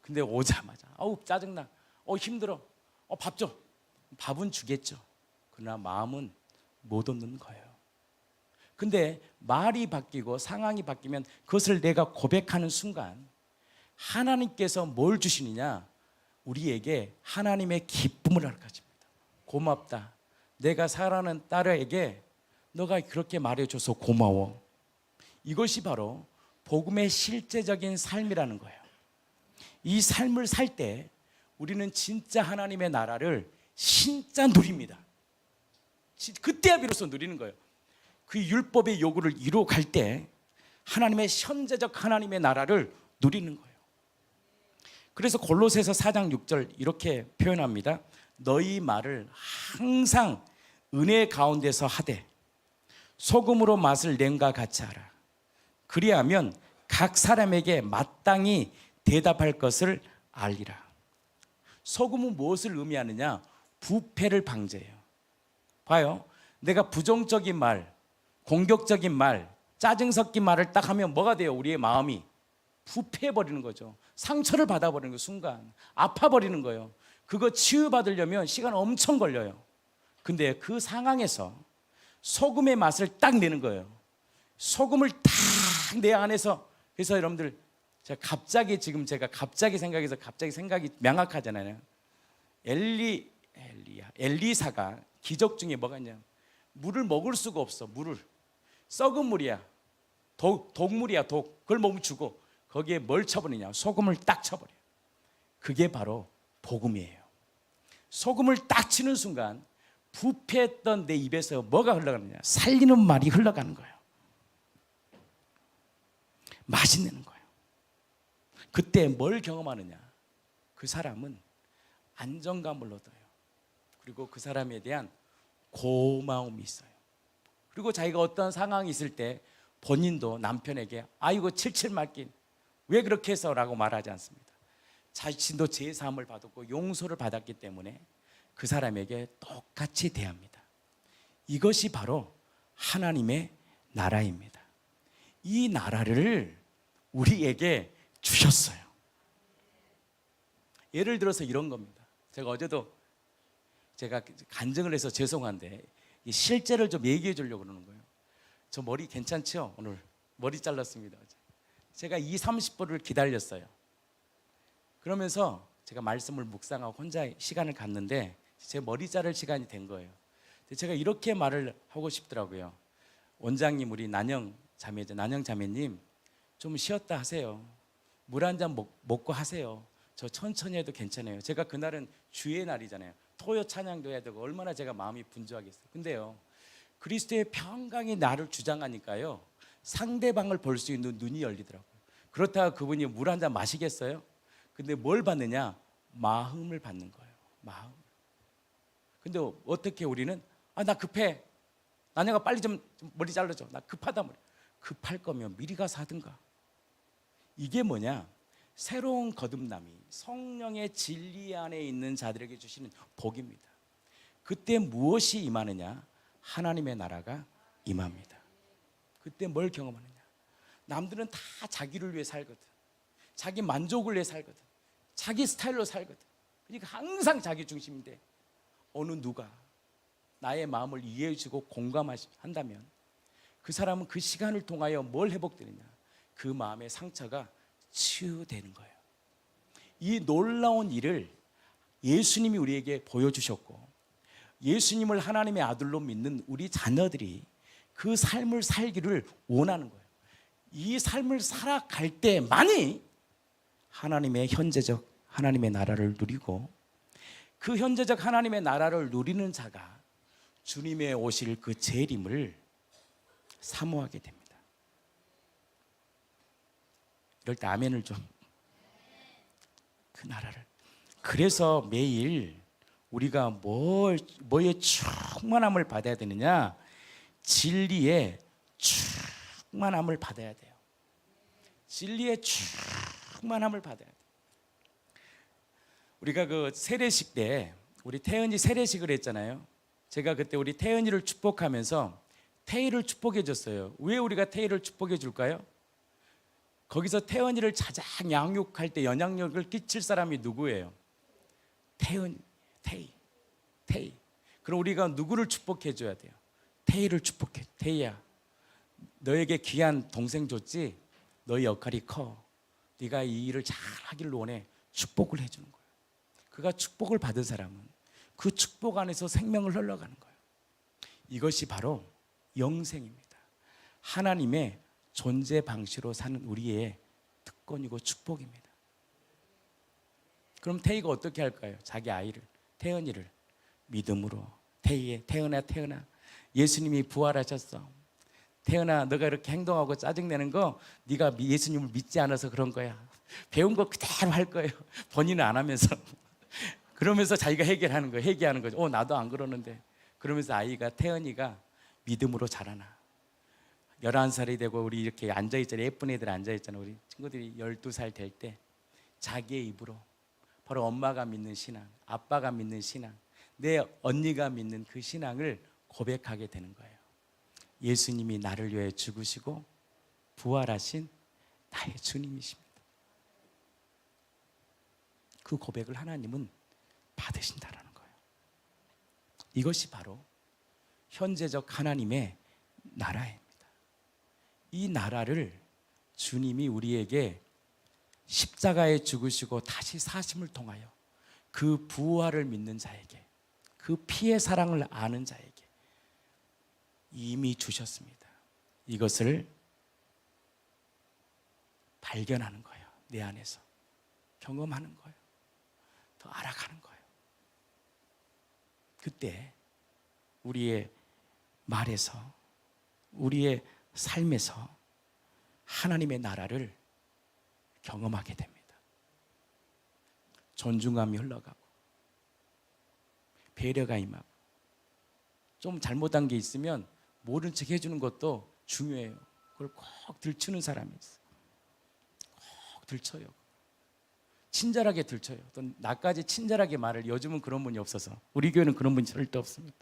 근데 오자마자 아우 짜증나, 힘들어, 밥 줘. 밥은 주겠죠. 그러나 마음은 못 얻는 거예요. 근데 말이 바뀌고 상황이 바뀌면 그것을 내가 고백하는 순간 하나님께서 뭘 주시느냐? 우리에게 하나님의 기쁨을 가집니다. 고맙다. 내가 사랑하는 딸에게 너가 그렇게 말해줘서 고마워. 이것이 바로 복음의 실제적인 삶이라는 거예요. 이 삶을 살 때 우리는 진짜 하나님의 나라를 진짜 누립니다. 그때야 비로소 누리는 거예요. 그 율법의 요구를 이루어갈 때 하나님의 현재적 하나님의 나라를 누리는 거예요. 그래서 골로새서 4장 6절 이렇게 표현합니다. 너희 말을 항상 은혜 가운데서 하되 소금으로 맛을 낸과 같이 하라. 그리하면 각 사람에게 마땅히 대답할 것을 알리라. 소금은 무엇을 의미하느냐? 부패를 방지해요. 봐요. 내가 부정적인 말, 공격적인 말, 짜증 섞인 말을 딱 하면 뭐가 돼요? 우리의 마음이 부패해버리는 거죠. 상처를 받아버리는 거, 순간 아파버리는 거예요. 그거 치유받으려면 시간 엄청 걸려요. 근데 그 상황에서 소금의 맛을 딱 내는 거예요. 소금을 딱 내 안에서. 그래서 여러분들 제가 갑자기 생각이 명확하잖아요. 엘리사가 기적 중에 뭐가 있냐? 물을 먹을 수가 없어. 물을 썩은 물이야. 독물이야. 그걸 먹으면 죽어. 거기에 뭘 쳐버리냐? 소금을 딱 쳐버려. 그게 바로 복음이에요. 소금을 딱 치는 순간 부패했던 내 입에서 뭐가 흘러가느냐? 살리는 말이 흘러가는 거예요. 맛이 내는 거예요. 그때 뭘 경험하느냐? 그 사람은 안정감을 얻어요. 그리고 그 사람에 대한 고마움이 있어요. 그리고 자기가 어떤 상황이 있을 때 본인도 남편에게 아이고 칠칠 맞긴 왜 그렇게 해서 라고 말하지 않습니다. 자신도 제사함을 받았고 용서를 받았기 때문에 그 사람에게 똑같이 대합니다. 이것이 바로 하나님의 나라입니다. 이 나라를 우리에게 주셨어요. 예를 들어서 이런 겁니다. 제가 어제도 제가 간증을 해서 죄송한데 이 실제를 좀 얘기해 주려고 그러는 거예요. 저 머리 괜찮죠? 오늘 머리 잘랐습니다. 제가 20-30분을 기다렸어요. 그러면서 제가 말씀을 묵상하고 혼자 시간을 갖는데 제 머리 자를 시간이 된 거예요. 제가 이렇게 말을 하고 싶더라고요. 원장님, 우리 난영 자매님 좀 쉬었다 하세요. 물 한 잔 먹고 하세요. 저 천천히 해도 괜찮아요. 제가 그날은 주의 날이잖아요. 토요 찬양도 해야 되고 얼마나 제가 마음이 분주하겠어요. 근데요, 그리스도의 평강이 나를 주장하니까요, 상대방을 볼 수 있는 눈이 열리더라고요. 그렇다고 그분이 물 한 잔 마시겠어요? 근데 뭘 받느냐? 마음을 받는 거예요. 마음. 근데 어떻게 우리는 나 급해. 나녀가 빨리 좀 머리 잘라줘. 나 급하다. 급할 거면 미리 가서 하든가. 이게 뭐냐? 새로운 거듭남이 성령의 진리 안에 있는 자들에게 주시는 복입니다. 그때 무엇이 임하느냐? 하나님의 나라가 임합니다. 그때 뭘 경험하느냐? 남들은 다 자기를 위해 살거든. 자기 만족을 위해 살거든. 자기 스타일로 살거든. 그러니까 항상 자기 중심인데 어느 누가 나의 마음을 이해해주고 공감한다면 그 사람은 그 시간을 통하여 뭘 회복되느냐? 그 마음의 상처가 치유되는 거예요. 이 놀라운 일을 예수님이 우리에게 보여주셨고, 예수님을 하나님의 아들로 믿는 우리 자녀들이 그 삶을 살기를 원하는 거예요. 이 삶을 살아갈 때만이 하나님의 현재적 하나님의 나라를 누리고, 그 현재적 하나님의 나라를 누리는 자가 주님의 오실 그 재림을 사모하게 됩니다. 이럴 때 아멘을 좀. 그 나라를. 그래서 매일 우리가 뭐에 충만함을 받아야 되느냐? 진리의 충만함을 받아야 돼요. 진리의 충만함을 받아야 돼요. 우리가 그 세례식 때 우리 태은이 세례식을 했잖아요. 제가 그때 우리 태은이를 축복하면서 태희를 축복해 줬어요. 왜 우리가 태희를 축복해 줄까요? 거기서 태은이를 가장 양육할 때 영향력을 끼칠 사람이 누구예요? 태희. 그럼 우리가 누구를 축복해 줘야 돼요? 태희를 축복해. 태희야, 너에게 귀한 동생 줬지? 너의 역할이 커. 네가 이 일을 잘 하기를 원해. 축복을 해주는 거예요. 그가 축복을 받은 사람은 그 축복 안에서 생명을 흘러가는 거예요. 이것이 바로 영생입니다. 하나님의 존재 방식으로 사는 우리의 특권이고 축복입니다. 그럼 태희가 어떻게 할까요? 자기 아이를, 태은이를 믿음으로, 태은아 예수님이 부활하셨어. 태은아, 너가 이렇게 행동하고 짜증내는 거 네가 예수님을 믿지 않아서 그런 거야. 배운 거 그대로 할 거예요. 본인은 안 하면서. 그러면서 자기가 해결하는 거예요. 회개하는 거죠. 나도 안 그러는데. 그러면서 아이가, 태은이가 믿음으로 자라나. 11살이 되고 우리 이렇게 앉아있잖아요. 예쁜 애들 앉아있잖아요. 우리 친구들이 12살 될 때 자기의 입으로 바로 엄마가 믿는 신앙, 아빠가 믿는 신앙, 내 언니가 믿는 그 신앙을 고백하게 되는 거예요. 예수님이 나를 위해 죽으시고 부활하신 나의 주님이십니다. 그 고백을 하나님은 받으신다라는 거예요. 이것이 바로 현재적 하나님의 나라입니다. 이 나라를 주님이 우리에게 십자가에 죽으시고 다시 사심을 통하여 그 부활을 믿는 자에게, 그 피의 사랑을 아는 자에게 이미 주셨습니다. 이것을 발견하는 거예요. 내 안에서 경험하는 거예요. 더 알아가는 거예요. 그때 우리의 말에서, 우리의 삶에서 하나님의 나라를 경험하게 됩니다. 존중감이 흘러가고 배려가 임하고, 좀 잘못한 게 있으면 모른 척 해주는 것도 중요해요. 그걸 꼭 들추는 사람이 있어요. 꼭 들춰요. 친절하게 들춰요. 또 나까지 친절하게 말을, 요즘은 그런 분이 없어서, 우리 교회는 그런 분이 절대 없습니다.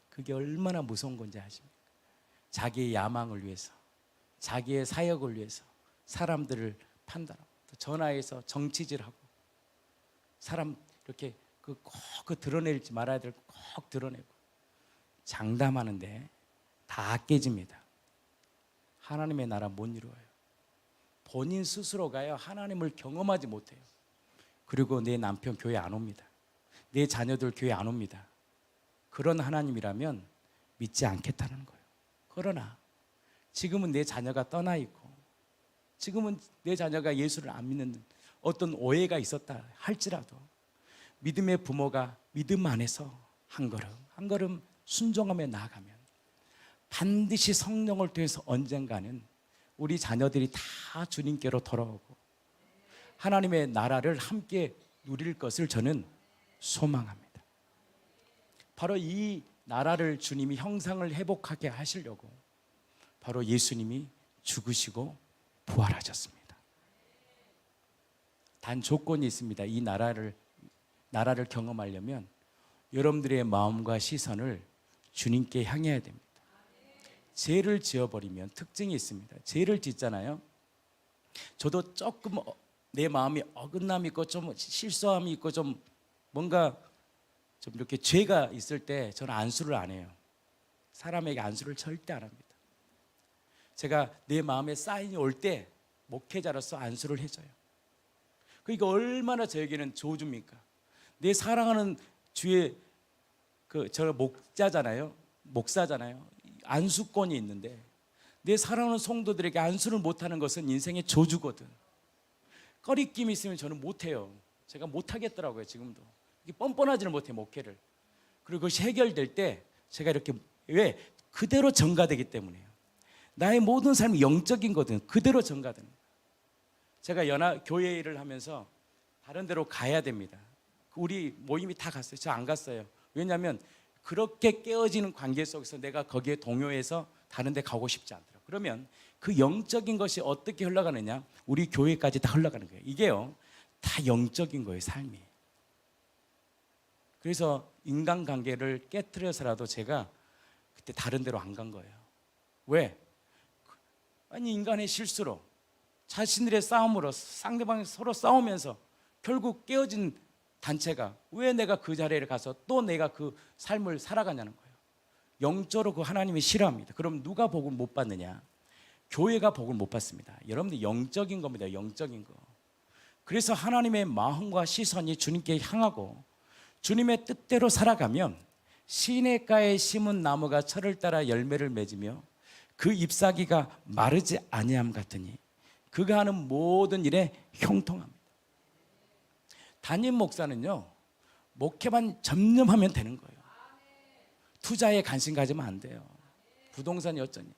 그게 얼마나 무서운 건지 아십니까? 자기의 야망을 위해서, 자기의 사역을 위해서 사람들을 판단하고, 또 전화해서 정치질하고, 사람 이렇게 꼭 드러내지 말아야 될 거 꼭 드러내고 장담하는데 다 깨집니다. 하나님의 나라 못 이루어요. 본인 스스로가요, 하나님을 경험하지 못해요. 그리고 내 남편 교회 안 옵니다. 내 자녀들 교회 안 옵니다. 그런 하나님이라면 믿지 않겠다는 거예요. 그러나 지금은 내 자녀가 떠나 있고, 지금은 내 자녀가 예수를 안 믿는 어떤 오해가 있었다 할지라도, 믿음의 부모가 믿음 안에서 한 걸음 한 걸음 순종하며 나아가면 반드시 성령을 통해서 언젠가는 우리 자녀들이 다 주님께로 돌아오고 하나님의 나라를 함께 누릴 것을 저는 소망합니다. 바로 이 나라를 주님이 형상을 회복하게 하시려고 바로 예수님이 죽으시고 부활하셨습니다. 단 조건이 있습니다. 이 나라를 경험하려면 여러분들의 마음과 시선을 주님께 향해야 됩니다. 죄를 지어버리면 특징이 있습니다. 죄를 짓잖아요. 저도 조금 내 마음이 어긋남이 있고 좀 실수함이 있고 좀 뭔가 좀 이렇게 죄가 있을 때 저는 안수를 안 해요. 사람에게 안수를 절대 안 합니다. 제가 내 마음에 사인이 올 때 목회자로서 안수를 해줘요. 그러니까 얼마나 저에게는 저주입니까? 내 사랑하는 주의 저 목사잖아요. 안수권이 있는데 내 사랑하는 성도들에게 안수를 못하는 것은 인생의 저주거든. 꺼리낌이 있으면 저는 못해요. 제가 못하겠더라고요. 지금도 이게 뻔뻔하지는 못해, 목회를. 그리고 그것이 해결될 때 제가 이렇게, 왜? 그대로 전가되기 때문에요. 나의 모든 삶이 영적인 거든 그대로 전가되는 거예요. 제가 교회 일을 하면서 다른 데로 가야 됩니다. 우리 모임이 다 갔어요. 저 안 갔어요. 왜냐하면 그렇게 깨어지는 관계 속에서 내가 거기에 동요해서 다른 데 가고 싶지 않더라고요. 그러면 그 영적인 것이 어떻게 흘러가느냐? 우리 교회까지 다 흘러가는 거예요. 이게요, 다 영적인 거예요, 삶이. 그래서 인간관계를 깨트려서라도 제가 그때 다른 데로 안 간 거예요. 왜? 아니, 인간의 실수로, 자신들의 싸움으로, 상대방이 서로 싸우면서 결국 깨어진 단체가 왜 내가 그 자리에 가서 또 내가 그 삶을 살아가냐는 거예요. 영적으로 그 하나님이 싫어합니다. 그럼 누가 복을 못 받느냐? 교회가 복을 못 받습니다. 여러분들 영적인 겁니다. 영적인 거. 그래서 하나님의 마음과 시선이 주님께 향하고 주님의 뜻대로 살아가면 시냇가에 심은 나무가 철을 따라 열매를 맺으며 그 잎사귀가 마르지 아니함 같으니 그가 하는 모든 일에 형통합니다. 담임 목사는요, 목회만 전념하면 되는 거예요. 투자에 관심 가지면 안 돼요. 부동산이 어쩌니.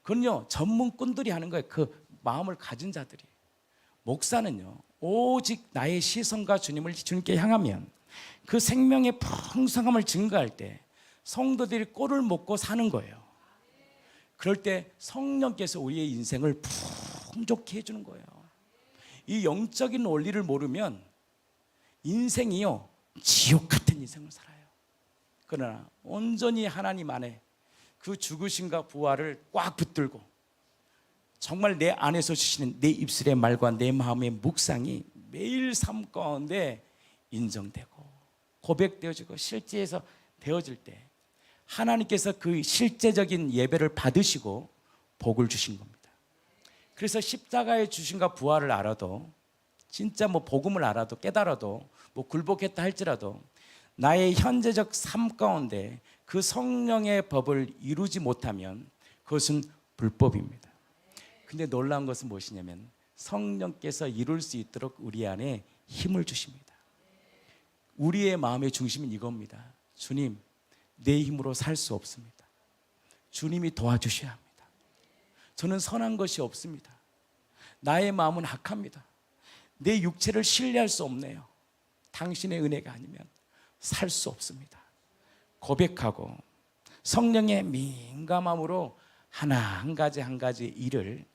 그건요, 전문꾼들이 하는 거예요. 그 마음을 가진 자들이. 목사는요, 오직 나의 시선과 주님께 향하면 그 생명의 풍성함을 증거할 때 성도들이 꼴을 먹고 사는 거예요. 그럴 때 성령께서 우리의 인생을 풍족히 해주는 거예요. 이 영적인 원리를 모르면 인생이요, 지옥 같은 인생을 살아요. 그러나 온전히 하나님 안에 그 죽으심과 부활을 꽉 붙들고 정말 내 안에서 주시는 내 입술의 말과 내 마음의 묵상이 매일 삶 가운데 인정되고 고백되어지고 실제에서 되어질 때 하나님께서 그 실제적인 예배를 받으시고 복을 주신 겁니다. 그래서 십자가의 주심과 부활을 알아도, 진짜 뭐 복음을 알아도 깨달아도 뭐 굴복했다 할지라도 나의 현재적 삶 가운데 그 성령의 법을 이루지 못하면 그것은 불법입니다. 근데 놀라운 것은 무엇이냐면 성령께서 이룰 수 있도록 우리 안에 힘을 주십니다. 우리의 마음의 중심은 이겁니다. 주님, 내 힘으로 살 수 없습니다. 주님이 도와주셔야 합니다. 저는 선한 것이 없습니다. 나의 마음은 악합니다. 내 육체를 신뢰할 수 없네요. 당신의 은혜가 아니면 살 수 없습니다. 고백하고 성령의 민감함으로 한 가지 일을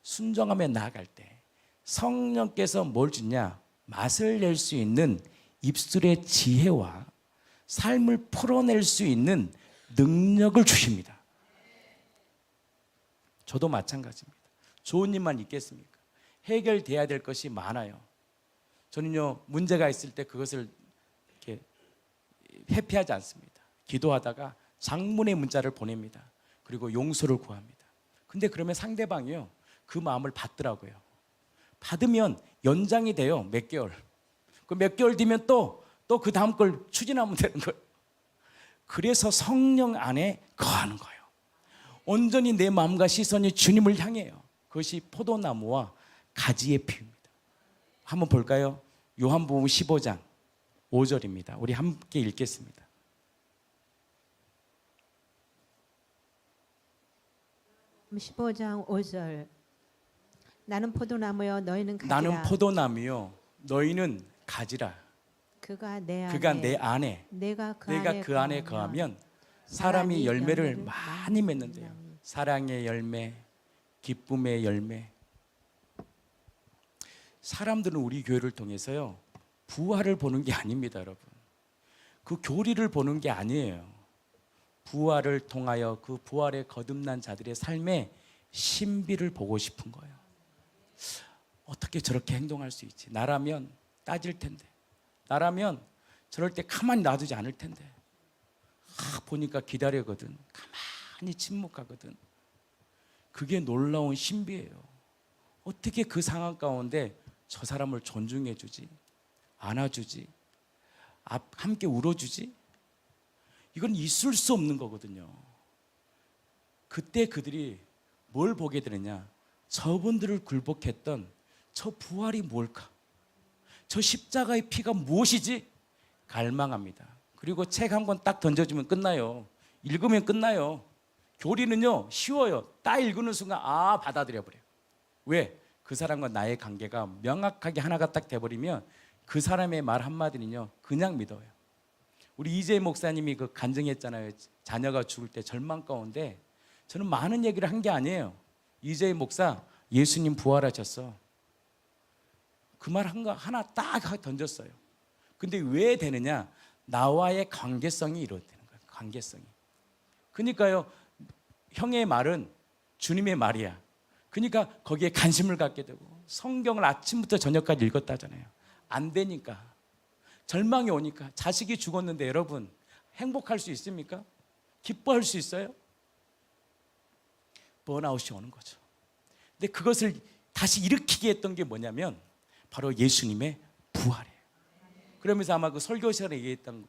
순종하며 나아갈 때 성령께서 뭘 주냐? 맛을 낼 수 있는 입술의 지혜와 삶을 풀어낼 수 있는 능력을 주십니다. 저도 마찬가지입니다. 좋은 일만 있겠습니까? 해결돼야 될 것이 많아요. 저는요, 문제가 있을 때 그것을 이렇게 회피하지 않습니다. 기도하다가 장문의 문자를 보냅니다. 그리고 용서를 구합니다. 근데 그러면 상대방이요, 그 마음을 받더라고요. 받으면 연장이 돼요. 몇 개월. 그 몇 개월 뒤면 또 그 다음 걸 추진하면 되는 거예요. 그래서 성령 안에 거하는 거예요. 온전히 내 마음과 시선이 주님을 향해요. 그것이 포도나무와 가지의 비유입니다. 한번 볼까요? 요한복음 15장 5절입니다. 우리 함께 읽겠습니다. 음, 15장 5절. 나는 포도나무여 너희는 가지라. 나는 포도나무요 너희는 가지라. 그가 내 안에 내가 그 안에 거하면 사람이 열매를 많이 맺는데요. 사랑의 열매, 기쁨의 열매. 사람들은 우리 교회를 통해서요, 부활을 보는 게 아닙니다, 여러분. 그 교리를 보는 게 아니에요. 부활을 통하여 그 부활에 거듭난 자들의 삶의 신비를 보고 싶은 거예요. 어떻게 저렇게 행동할 수 있지? 나라면 따질 텐데, 나라면 저럴 때 가만히 놔두지 않을 텐데. 보니까 기다리거든. 가만히 침묵하거든. 그게 놀라운 신비예요. 어떻게 그 상황 가운데 저 사람을 존중해 주지, 안아주지, 함께 울어주지? 이건 있을 수 없는 거거든요. 그때 그들이 뭘 보게 되느냐? 저분들을 굴복했던 저 부활이 뭘까? 저 십자가의 피가 무엇이지? 갈망합니다. 그리고 책 한 권 딱 던져주면 끝나요. 읽으면 끝나요. 교리는요, 쉬워요. 딱 읽는 순간 받아들여 버려요. 왜? 그 사람과 나의 관계가 명확하게 하나가 딱 돼버리면 그 사람의 말 한마디는요, 그냥 믿어요. 우리 이재희 목사님이 그 간증했잖아요. 자녀가 죽을 때 절망 가운데. 저는 많은 얘기를 한 게 아니에요. 이재희 목사, 예수님 부활하셨어. 그 말 하나 딱 던졌어요. 근데 왜 되느냐? 나와의 관계성이 이루어지는 거예요. 관계성이. 그러니까요, 형의 말은 주님의 말이야. 그러니까 거기에 관심을 갖게 되고, 성경을 아침부터 저녁까지 읽었다잖아요. 안 되니까. 절망이 오니까. 자식이 죽었는데 여러분, 행복할 수 있습니까? 기뻐할 수 있어요? 번아웃이 오는 거죠. 근데 그것을 다시 일으키게 했던 게 뭐냐면 바로 예수님의 부활이에요. 그러면서 아마 그 설교 시간에 얘기했던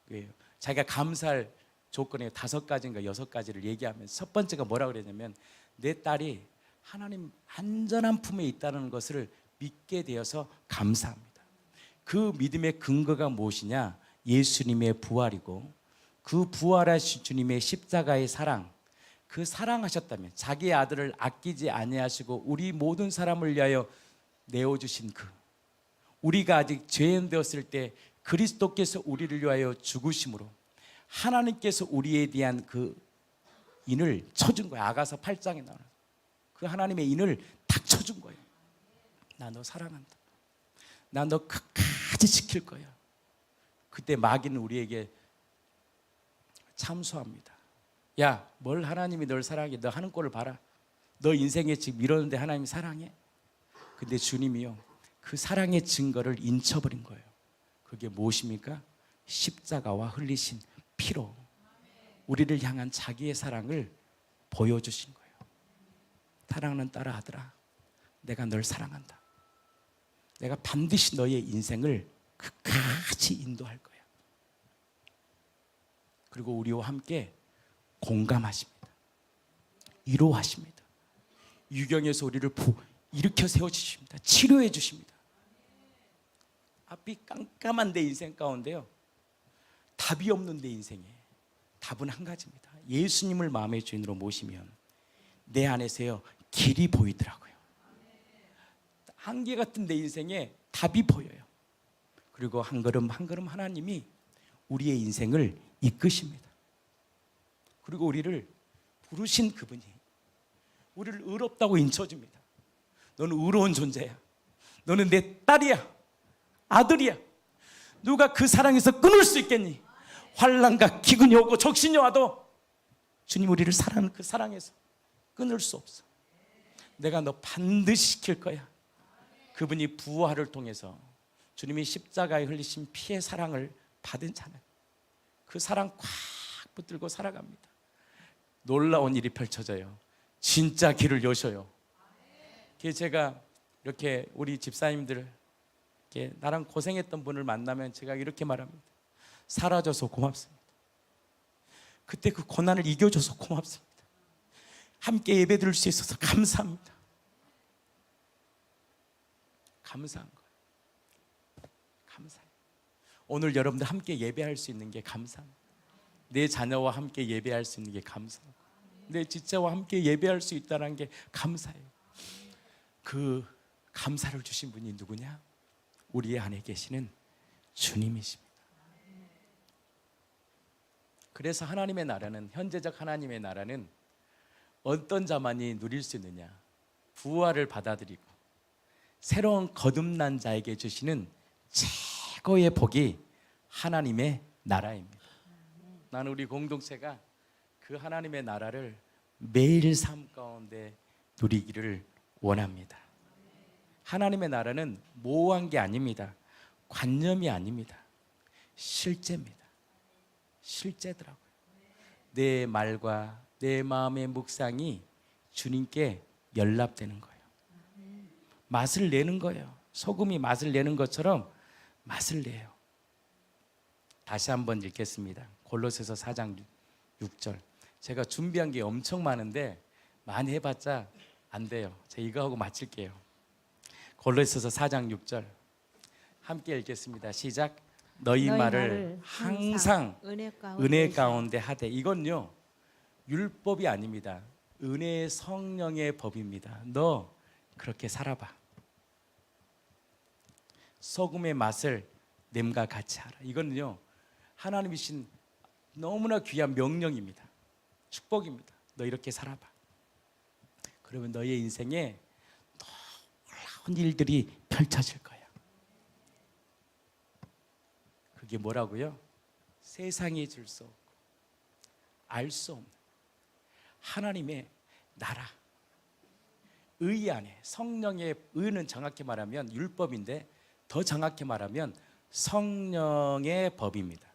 거예요. 자기가 감사할 조건에 5가지인가 6가지를 얘기하면서 첫 번째가 뭐라고 그랬냐면, 내 딸이 하나님 안전한 품에 있다는 것을 믿게 되어서 감사합니다. 그 믿음의 근거가 무엇이냐? 예수님의 부활이고, 그 부활하신 주님의 십자가의 사랑, 그 사랑하셨다면 자기의 아들을 아끼지 아니하시고 우리 모든 사람을 위하여 내어주신 그, 우리가 아직 죄인 되었을 때 그리스도께서 우리를 위하여 죽으심으로 하나님께서 우리에 대한 그 인을 쳐준 거예요. 아가서 8장에 나오는 그 하나님의 인을 딱 쳐준 거예요. 나 너 사랑한다. 나 너 끝까지 지킬 거야. 그때 마귀는 우리에게 참소합니다. 야, 뭘 하나님이 널 사랑해? 너 하는 꼴을 봐라. 너 인생에 지금 이러는데 하나님이 사랑해? 근데 주님이요, 그 사랑의 증거를 인쳐버린 거예요. 그게 무엇입니까? 십자가와 흘리신 피로 우리를 향한 자기의 사랑을 보여주신 거예요. 사랑하는 딸아, 아들아, 내가 널 사랑한다. 내가 반드시 너의 인생을 끝까지 인도할 거야. 그리고 우리와 함께 공감하십니다. 위로하십니다. 유경에서 우리를 일으켜 세워주십니다. 치료해 주십니다. 앞이 깜깜한 내 인생 가운데요, 답이 없는 내 인생에 답은 한 가지입니다. 예수님을 마음의 주인으로 모시면 내 안에서요 길이 보이더라고요. 한계 같은 내 인생에 답이 보여요. 그리고 한 걸음 한 걸음 하나님이 우리의 인생을 이끄십니다. 그리고 우리를 부르신 그분이 우리를 의롭다고 인쳐줍니다. 너는 의로운 존재야. 너는 내 딸이야, 아들이야. 누가 그 사랑에서 끊을 수 있겠니? 환난과 기근이 오고 적신이 와도 주님 우리를 사랑하는 그 사랑에서 끊을 수 없어. 내가 너 반드시 지킬 거야. 그분이 부활을 통해서 주님이 십자가에 흘리신 피의 사랑을 받은 자는 그 사랑 꽉 붙들고 살아갑니다. 놀라운 일이 펼쳐져요. 진짜 길을 여셔요. 제가 이렇게 우리 집사님들 이렇게 나랑 고생했던 분을 만나면 제가 이렇게 말합니다. 사라져서 고맙습니다. 그때 그 고난을 이겨줘서 고맙습니다. 함께 예배드릴 수 있어서 감사합니다. 감사한 거예요. 감사해요. 오늘 여러분들 함께 예배할 수 있는 게 감사합니다. 내 자녀와 함께 예배할 수 있는 게 감사하고 내 지체와 함께 예배할 수 있다는 게 감사해요. 그 감사를 주신 분이 누구냐? 우리 안에 계시는 주님이십니다. 그래서 하나님의 나라는, 현재적 하나님의 나라는 어떤 자만이 누릴 수 있느냐? 부활을 받아들이고 새로운 거듭난 자에게 주시는 최고의 복이 하나님의 나라입니다. 나는 우리 공동체가 그 하나님의 나라를 매일 삶 가운데 누리기를 원합니다. 하나님의 나라는 모호한 게 아닙니다. 관념이 아닙니다. 실제입니다. 실제더라고요. 내 말과 내 마음의 묵상이 주님께 연락되는 거예요. 맛을 내는 거예요. 소금이 맛을 내는 것처럼 맛을 내요. 다시 한번 읽겠습니다. 골로새서 4장 6절. 제가 준비한 게 엄청 많은데 많이 해봤자 안 돼요. 제가 이거 하고 마칠게요. 골로새서 4장 6절 함께 읽겠습니다. 시작. 너희 말을 항상 은혜 가운데 하되. 이건요 율법이 아닙니다. 은혜의 성령의 법입니다. 너 그렇게 살아봐. 소금의 맛을 냄과 같이 하라. 이거는요 하나님이신 너무나 귀한 명령입니다. 축복입니다. 너 이렇게 살아봐. 그러면 너의 인생에 놀라운 일들이 펼쳐질 거야. 그게 뭐라고요? 세상이 줄 수 없고 알 수 없는 하나님의 나라, 의 안에. 성령의 의는 정확히 말하면 율법인데 더 정확히 말하면 성령의 법입니다.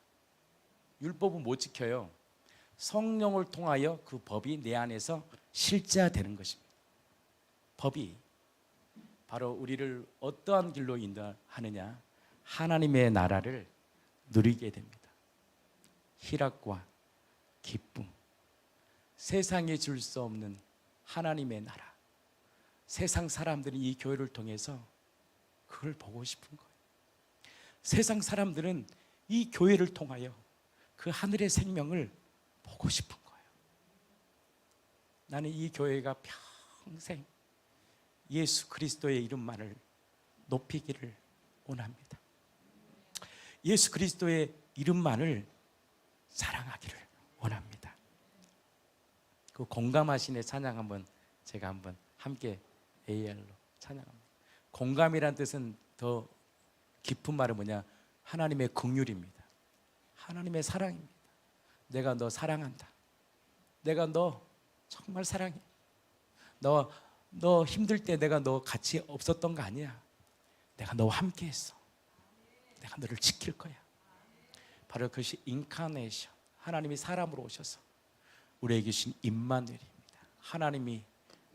율법은 못 지켜요. 성령을 통하여 그 법이 내 안에서 실제화되는 것입니다. 법이 바로 우리를 어떠한 길로 인도하느냐? 하나님의 나라를 누리게 됩니다. 희락과 기쁨, 세상에 줄 수 없는 하나님의 나라. 세상 사람들은 이 교회를 통해서 그걸 보고 싶은 거예요. 세상 사람들은 이 교회를 통하여 그 하늘의 생명을 보고 싶은 거예요. 나는 이 교회가 평생 예수 그리스도의 이름만을 높이기를 원합니다. 예수 그리스도의 이름만을 사랑하기를 원합니다. 그 공감하시네 찬양 한번 제가 한번 함께 AR로 찬양합니다. 공감이란 뜻은 더 깊은 말은 뭐냐? 하나님의 긍휼입니다. 하나님의 사랑입니다. 내가 너 사랑한다. 내가 너 정말 사랑해. 너 힘들 때 내가 너 같이 없었던 거 아니야. 내가 너와 함께 했어. 내가 너를 지킬 거야. 바로 그것이 인카네이션. 하나님이 사람으로 오셔서 우리에게 주신 임마누엘입니다. 하나님이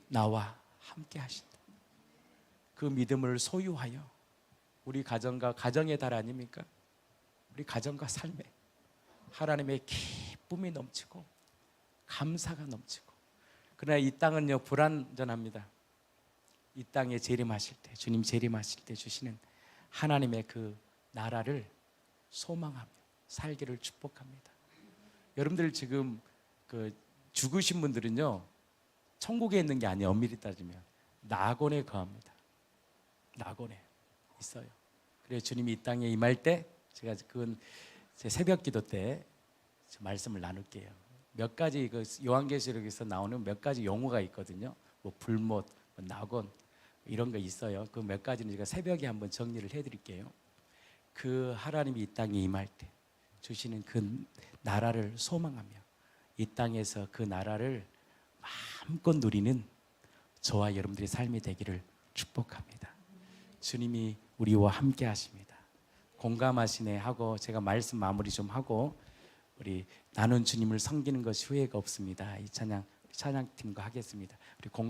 나와 함께 하신다. 그 믿음을 소유하여 우리 가정과 가정의 달 아닙니까? 우리 가정과 삶에 하나님의 기쁨이 넘치고 감사가 넘치고. 그러나 이 땅은요 불완전합니다. 이 땅에 재림하실 때, 주님 재림하실 때 주시는 하나님의 그 나라를 소망하며 살기를 축복합니다. 여러분들 지금 그 죽으신 분들은요, 천국에 있는 게 아니에요. 엄밀히 따지면 낙원에 거합니다. 낙원에 있어요. 그래서 주님이 이 땅에 임할 때 제가 그건 제 새벽 기도 때 말씀을 나눌게요. 몇 가지 그 요한계시록에서 나오는 몇 가지 용어가 있거든요. 뭐 불못, 뭐 낙원 이런 거 있어요. 그 몇 가지는 제가 새벽에 한번 정리를 해드릴게요. 그 하나님이 이 땅에 임할 때 주시는 그 나라를 소망하며 이 땅에서 그 나라를 마음껏 누리는 저와 여러분들의 삶이 되기를 축복합니다. 주님이 우리와 함께 하십니다. 공감하시네 하고 제가 말씀 마무리 좀 하고 우리 나는 주님을 섬기는 것이 후회가 없습니다. 이 찬양팀과 하겠습니다. 우리